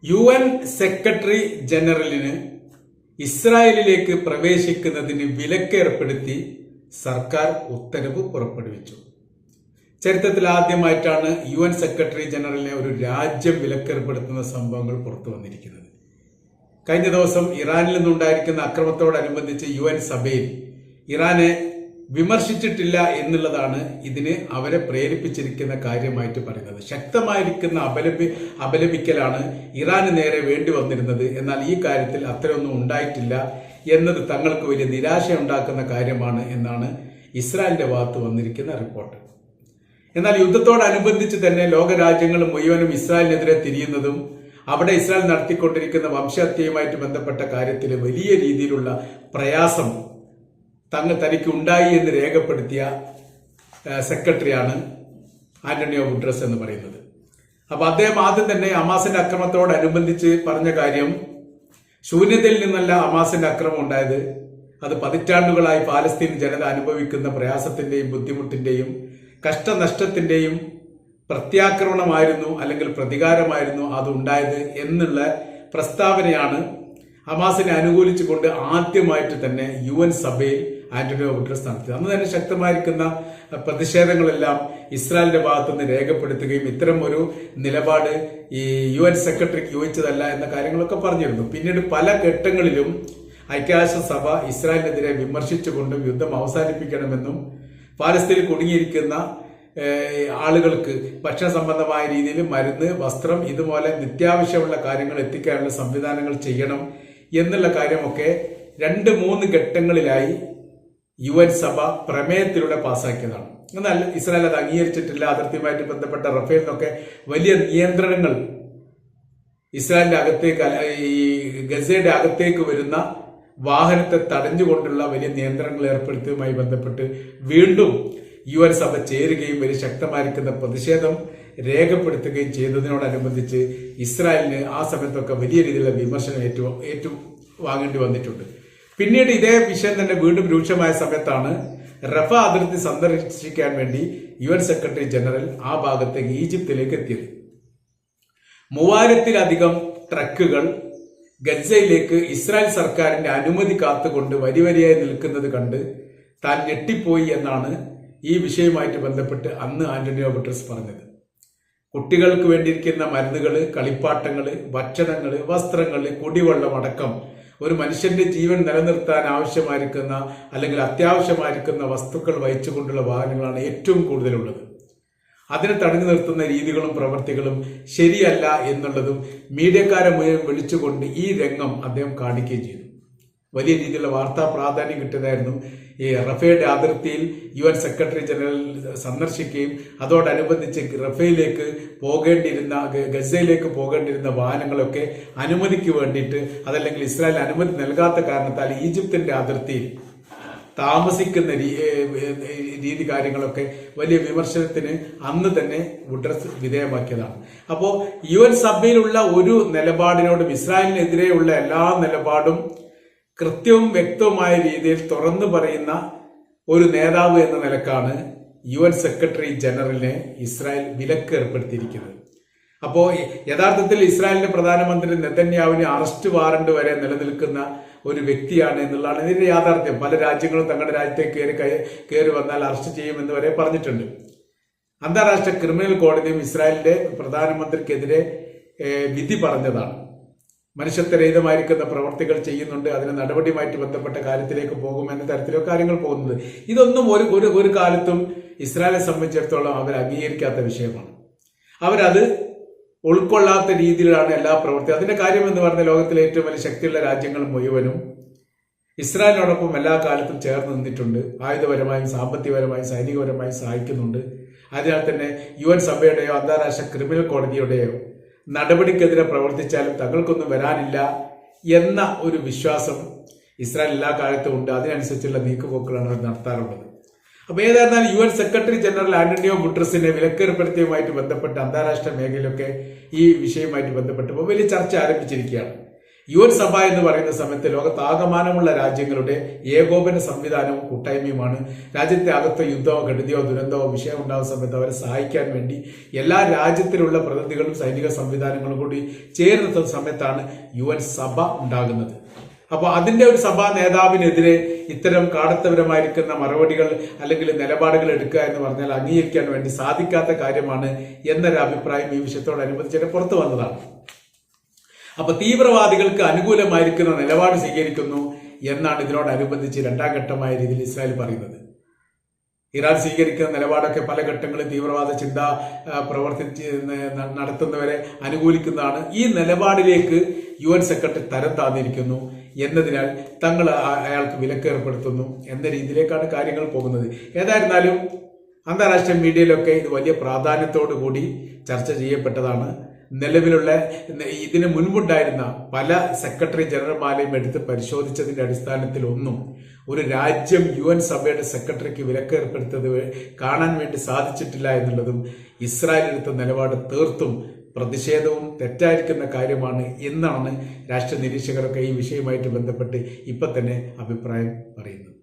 UN secretary ജനറലിന് ഇസ്രായേലിലേക്ക് പ്രവേശിക്കുന്നതിന് വിലക്കേർപ്പെടുത്തി സർക്കാർ ഉത്തരവ് പുറപ്പെടുവിച്ചു. ചരിത്രത്തിൽ ആദ്യമായിട്ടാണ് UN സെക്രട്ടറി ജനറലിനെ ഒരു രാജ്യം വിലക്കേർപ്പെടുത്തുന്ന സംഭവങ്ങൾ പുറത്തു വന്നിരിക്കുന്നത്. കഴിഞ്ഞ ദിവസം ഇറാനിൽ നിന്നുണ്ടായിരിക്കുന്ന അക്രമത്തോടനുബന്ധിച്ച് UN സഭയിൽ ഇറാനെ വിമർശിച്ചിട്ടില്ല എന്നുള്ളതാണ് ഇതിന് അവരെ പ്രേരിപ്പിച്ചിരിക്കുന്ന കാര്യമായിട്ട് പറയുന്നത്. ശക്തമായിരിക്കുന്ന അപലപിക്കലാണ് ഇറാന് നേരെ വേണ്ടി വന്നിരുന്നത്. എന്നാൽ ഈ കാര്യത്തിൽ അത്രയൊന്നും ഉണ്ടായിട്ടില്ല എന്നത് തങ്ങൾക്ക് വലിയ നിരാശയുണ്ടാക്കുന്ന കാര്യമാണ് എന്നാണ് ഇസ്രായേലിന്റെ ഭാഗത്ത് വന്നിരിക്കുന്ന റിപ്പോർട്ട്. എന്നാൽ യുദ്ധത്തോടനുബന്ധിച്ച് തന്നെ ലോകരാജ്യങ്ങൾ മുഴുവനും ഇസ്രായേലിനെതിരെ തിരിയുന്നതും അവിടെ ഇസ്രായേൽ നടത്തിക്കൊണ്ടിരിക്കുന്ന വംശഹത്യയുമായിട്ട് ബന്ധപ്പെട്ട കാര്യത്തിൽ വലിയ രീതിയിലുള്ള പ്രയാസം തനിക്ക് ഉണ്ടായി എന്ന് രേഖപ്പെടുത്തിയ സെക്രട്ടറിയാണ് ആന്റണിയോ ഗുട്ടറസ് എന്ന് പറയുന്നത്. അപ്പൊ അദ്ദേഹം ആദ്യം തന്നെ ഹമാസിന്റെ അക്രമത്തോടനുബന്ധിച്ച് പറഞ്ഞ കാര്യം, ശൂന്യതയിൽ നിന്നല്ല ഹമാസിന്റെ അക്രമം ഉണ്ടായത്, അത് പതിറ്റാണ്ടുകളായി പാലസ്തീൻ ജനത അനുഭവിക്കുന്ന പ്രയാസത്തിന്റെയും ബുദ്ധിമുട്ടിന്റെയും കഷ്ടനഷ്ടത്തിന്റെയും പ്രത്യാക്രമണമായിരുന്നു അല്ലെങ്കിൽ പ്രതികാരമായിരുന്നു അതുണ്ടായത് എന്നുള്ള പ്രസ്താവനയാണ് ഹമാസിനെ അനുകൂലിച്ചുകൊണ്ട് ആദ്യമായിട്ട് തന്നെ UN സഭയിൽ ആന്റണിയോ ഗുട്ടറസ് നടത്തിയത്. അന്ന് തന്നെ ശക്തമായിരിക്കുന്ന പ്രതിഷേധങ്ങളെല്ലാം ഇസ്രായേലിന്റെ ഭാഗത്തുനിന്ന് രേഖപ്പെടുത്തുകയും ഇത്തരം ഒരു നിലപാട് ഈ UN സെക്രട്ടറിക്ക് യോജിച്ചതല്ല എന്ന കാര്യങ്ങളൊക്കെ പറഞ്ഞിരുന്നു. പിന്നീട് പല ഘട്ടങ്ങളിലും ഐക്യരാഷ്ട്രസഭ ഇസ്രായേലിനെതിരെ വിമർശിച്ചുകൊണ്ടും യുദ്ധം അവസാനിപ്പിക്കണമെന്നും പാലസ്തീനിൽ കുടുങ്ങിയിരിക്കുന്ന ആളുകൾക്ക് ഭക്ഷണ സംബന്ധമായ രീതിയിൽ മരുന്ന്, വസ്ത്രം, ഇതുപോലെ നിത്യാവശ്യമുള്ള കാര്യങ്ങൾ എത്തിക്കാനുള്ള സംവിധാനങ്ങൾ ചെയ്യണം എന്നുള്ള കാര്യമൊക്കെ 2-3 ഘട്ടങ്ങളിലായി UN സഭ പ്രമേയത്തിലൂടെ പാസാക്കിയതാണ്. എന്നാൽ ഇസ്രായേൽ അത് അംഗീകരിച്ചിട്ടില്ല. അതിർത്തിയുമായിട്ട് ബന്ധപ്പെട്ട റഫേൽ നിന്നൊക്കെ വലിയ നിയന്ത്രണങ്ങൾ ഇസ്രായേലിന്റെ അകത്തേക്ക്, ഈ ഗസയുടെ അകത്തേക്ക് വരുന്ന വാഹനത്തെ തടഞ്ഞുകൊണ്ടുള്ള വലിയ നിയന്ത്രണങ്ങൾ ഏർപ്പെടുത്തിയതുമായി ബന്ധപ്പെട്ട് വീണ്ടും UN സഭ ചേരുകയും വലിയ ശക്തമായിരിക്കുന്ന പ്രതിഷേധം രേഖപ്പെടുത്തുകയും ചെയ്തതിനോടനുബന്ധിച്ച് ഇസ്രായേലിന് ആ സമയത്തൊക്കെ വലിയ രീതിയിലുള്ള വിമർശനം ഏറ്റുവാങ്ങേണ്ടി വന്നിട്ടുണ്ട്. പിന്നീട് ഇതേ വിഷയം തന്നെ വീണ്ടും രൂക്ഷമായ സമയത്താണ് റഫ അതിർത്തി സന്ദർശിക്കാൻ വേണ്ടി UN സെക്രട്ടറി ജനറൽ ആ ഭാഗത്തേക്ക് ഈജിപ്തിലേക്ക് എത്തിയത്. 3000-ലധികം ട്രക്കുകൾ ഗസയിലേക്ക് ഇസ്രായേൽ സർക്കാരിന്റെ അനുമതി കാത്തുകൊണ്ട് വരിവരിയായി നിൽക്കുന്നത് കണ്ട് താൻ ഞെട്ടിപ്പോയി എന്നാണ് ഈ വിഷയവുമായിട്ട് ബന്ധപ്പെട്ട് അന്ന് ആന്റണിയോ ഗുട്ടറസ് പറഞ്ഞത്. കുട്ടികൾക്ക് വേണ്ടിയിരിക്കുന്ന മരുന്നുകള്, കളിപ്പാട്ടങ്ങള്, ഭക്ഷണങ്ങള്, വസ്ത്രങ്ങള്, കുടിവെള്ളം അടക്കം ഒരു മനുഷ്യന്റെ ജീവൻ നിലനിർത്താൻ ആവശ്യമായിരിക്കുന്ന അല്ലെങ്കിൽ അത്യാവശ്യമായിരിക്കുന്ന വസ്തുക്കൾ വഹിച്ചുകൊണ്ടുള്ള വാഹനങ്ങളാണ് ഏറ്റവും കൂടുതലുള്ളത്. അതിനെ തടഞ്ഞു നിർത്തുന്ന രീതികളും പ്രവർത്തികളും ശരിയല്ല എന്നുള്ളതും മീഡിയക്കാരെ മുഴുവൻ വിളിച്ചുകൊണ്ട് ഈ രംഗം അദ്ദേഹം കാണിക്കുകയും ചെയ്തു. വലിയ രീതിയിലുള്ള വാർത്താ പ്രാധാന്യം കിട്ടുന്നതായിരുന്നു. ഈ റഫയുടെ അതിർത്തിയിൽ UN സെക്രട്ടറി ജനറൽ സന്ദർശിക്കുകയും അതോടനുബന്ധിച്ച് റഫയിലേക്ക് പോകേണ്ടിയിരുന്ന, ഗസയിലേക്ക് പോകേണ്ടിരുന്ന വാഹനങ്ങളൊക്കെ അനുമതിക്ക് വേണ്ടിയിട്ട് അതല്ലെങ്കിൽ ഇസ്രായേൽ അനുമതി നൽകാത്ത കാരണത്താൽ ഈജിപ്തിന്റെ അതിർത്തിയിൽ താമസിക്കുന്ന രീതി കാര്യങ്ങളൊക്കെ വലിയ വിമർശനത്തിന് അന്ന് തന്നെ ഗുട്ടറസ് വിധേയമാക്കിയതാണ്. അപ്പോൾ UN സഭയിലുള്ള ഒരു നിലപാടിനോടും ഇസ്രായേലിനെതിരെയുള്ള എല്ലാ നിലപാടും കൃത്യവും വ്യക്തവുമായ രീതിയിൽ തുറന്നു പറയുന്ന ഒരു നേതാവ് എന്ന നിലക്കാണ് UN സെക്രട്ടറി ജനറലിനെ ഇസ്രായേൽ വിലക്ക് ഏർപ്പെടുത്തിയിരിക്കുന്നത്. അപ്പോൾ യഥാർത്ഥത്തിൽ ഇസ്രായേലിന്റെ പ്രധാനമന്ത്രി നെതന്യാഹുവിന് അറസ്റ്റ് വാറണ്ട് വരെ നിലനിൽക്കുന്ന ഒരു വ്യക്തിയാണ് എന്നുള്ളതാണ് ഇതിന്റെ യാഥാർത്ഥ്യം. പല രാജ്യങ്ങളും തങ്ങളുടെ രാജ്യത്തേക്ക് കയറി വന്നാൽ അറസ്റ്റ് ചെയ്യുമെന്ന് വരെ പറഞ്ഞിട്ടുണ്ട്. അന്താരാഷ്ട്ര ക്രിമിനൽ കോടതിയും ഇസ്രായേലിന്റെ പ്രധാനമന്ത്രിക്കെതിരെ വിധി പറഞ്ഞതാണ്. മനുഷ്യത്വരഹിതമായിരിക്കുന്ന പ്രവർത്തികൾ ചെയ്യുന്നുണ്ട്, അതിന് നടപടിയുമായിട്ട് ബന്ധപ്പെട്ട കാര്യത്തിലേക്ക് പോകുമെന്ന തരത്തിലോ കാര്യങ്ങൾ പോകുന്നത്. ഇതൊന്നും ഒരു കാലത്തും ഇസ്രായേലിനെ സംബന്ധിച്ചിടത്തോളം അവർ അംഗീകരിക്കാത്ത വിഷയമാണ്. അവരത് ഉൾക്കൊള്ളാത്ത രീതിയിലാണ് എല്ലാ പ്രവർത്തിയും. അതിന്റെ കാര്യം എന്ന് പറഞ്ഞ ലോകത്തിലെ ഏറ്റവും വലിയ ശക്തിയുള്ള രാജ്യങ്ങൾ മുഴുവനും ഇസ്രായേലിനോടൊപ്പം എല്ലാ കാലത്തും ചേർന്ന് നിന്നിട്ടുണ്ട്. ആയുധപരമായും സാമ്പത്തികപരമായും സൈനികപരമായും സഹായിക്കുന്നുണ്ട്. അതിനാൽ തന്നെ UN സഭയുടെയോ അന്താരാഷ്ട്ര ക്രിമിനൽ കോടതിയുടെയോ നടപടിക്കെതിരെ പ്രവർത്തിച്ചാലും തങ്ങൾക്കൊന്നും വരാനില്ല എന്ന ഒരു വിശ്വാസം ഇസ്രായേൽ എല്ലാ കാലത്തും ഉണ്ട്. അതിനനുസരിച്ചുള്ള നീക്കുപോക്കുകളാണ് അവർ നടത്താറുള്ളത്. അപ്പൊ ഏതായിരുന്നാലും UN സെക്രട്ടറി ജനറൽ ആന്റണിയോ ഗുട്ടറസിനെ വിലക്കേർപ്പെടുത്തിയതുമായിട്ട് ബന്ധപ്പെട്ട് അന്താരാഷ്ട്ര മേഖലയിലൊക്കെ ഈ വിഷയവുമായിട്ട് ബന്ധപ്പെട്ടപ്പോൾ വലിയ ചർച്ച ആരംഭിച്ചിരിക്കുകയാണ്. UN സഭ എന്ന് പറയുന്ന സമയത്ത് ലോകത്താകമാനമുള്ള രാജ്യങ്ങളുടെ ഏകോപന സംവിധാനവും കൂട്ടായ്മയുമാണ്. രാജ്യത്തെ അകത്തോ യുദ്ധമോ കെടുതിയോ ദുരന്തമോ വിഷയം ഉണ്ടാകുന്ന സമയത്ത് അവരെ സഹായിക്കാൻ വേണ്ടി എല്ലാ രാജ്യത്തിലുള്ള പ്രതിനിധികളും സൈനിക സംവിധാനങ്ങളും കൂടി ചേർന്ന സമയത്താണ് UN സഭ ഉണ്ടാകുന്നത്. അപ്പോൾ അതിന്റെ ഒരു സഭാ നേതാവിനെതിരെ ഇത്തരം കാടത്തപരമായിരിക്കുന്ന മറുപടികൾ അല്ലെങ്കിൽ നിലപാടുകൾ എടുക്കുക എന്ന് പറഞ്ഞാൽ അംഗീകരിക്കാൻ വേണ്ടി സാധിക്കാത്ത കാര്യമാണ് എന്നൊരു അഭിപ്രായം ഈ വിഷയത്തോടനുബന്ധിച്ച് പുറത്തു വന്നതാണ്. അപ്പൊ തീവ്രവാദികൾക്ക് അനുകൂലമായിരിക്കുന്ന നിലപാട് സ്വീകരിക്കുന്നു എന്നാണ് ഇതിനോടനുബന്ധിച്ച് രണ്ടാം ഘട്ടമായ രീതിയിൽ ഇസ്രായേൽ പറയുന്നത്. ഇറാൻ സ്വീകരിക്കുന്ന നിലപാടൊക്കെ പല ഘട്ടങ്ങളിൽ തീവ്രവാദ ചിന്ത നടത്തുന്നവരെ അനുകൂലിക്കുന്നതാണ്. ഈ നിലപാടിലേക്ക് UN സെക്രട്ടറി തരം താന്നിരിക്കുന്നു എന്നതിനാൽ തങ്ങൾ അയാൾക്ക് വിലക്ക് ഏർപ്പെടുത്തുന്നു എന്ന രീതിയിലേക്കാണ് കാര്യങ്ങൾ പോകുന്നത്. ഏതായിരുന്നാലും അന്താരാഷ്ട്ര മീഡിയയിലൊക്കെ ഇത് വലിയ പ്രാധാന്യത്തോടു കൂടി ചർച്ച ചെയ്യപ്പെട്ടതാണ്. നിലവിലുള്ള ഇതിന് മുൻപുണ്ടായിരുന്ന പല സെക്രട്ടറി ജനറൽമാരെയും എടുത്ത് പരിശോധിച്ചതിന്റെ അടിസ്ഥാനത്തിൽ ഒന്നും ഒരു രാജ്യം UN സഭയുടെ സെക്രട്ടറിക്ക് വിലക്ക് ഏർപ്പെടുത്തത് കാണാൻ വേണ്ടി സാധിച്ചിട്ടില്ല എന്നുള്ളതും ഇസ്രായേൽ എടുത്ത നിലപാട് തീർത്തും പ്രതിഷേധവും തെറ്റായിരിക്കുന്ന കാര്യമാണ് എന്നാണ് രാഷ്ട്രീയ നിരീക്ഷകരൊക്കെ ഈ വിഷയവുമായിട്ട് ബന്ധപ്പെട്ട് ഇപ്പൊ തന്നെ അഭിപ്രായം പറയുന്നത്.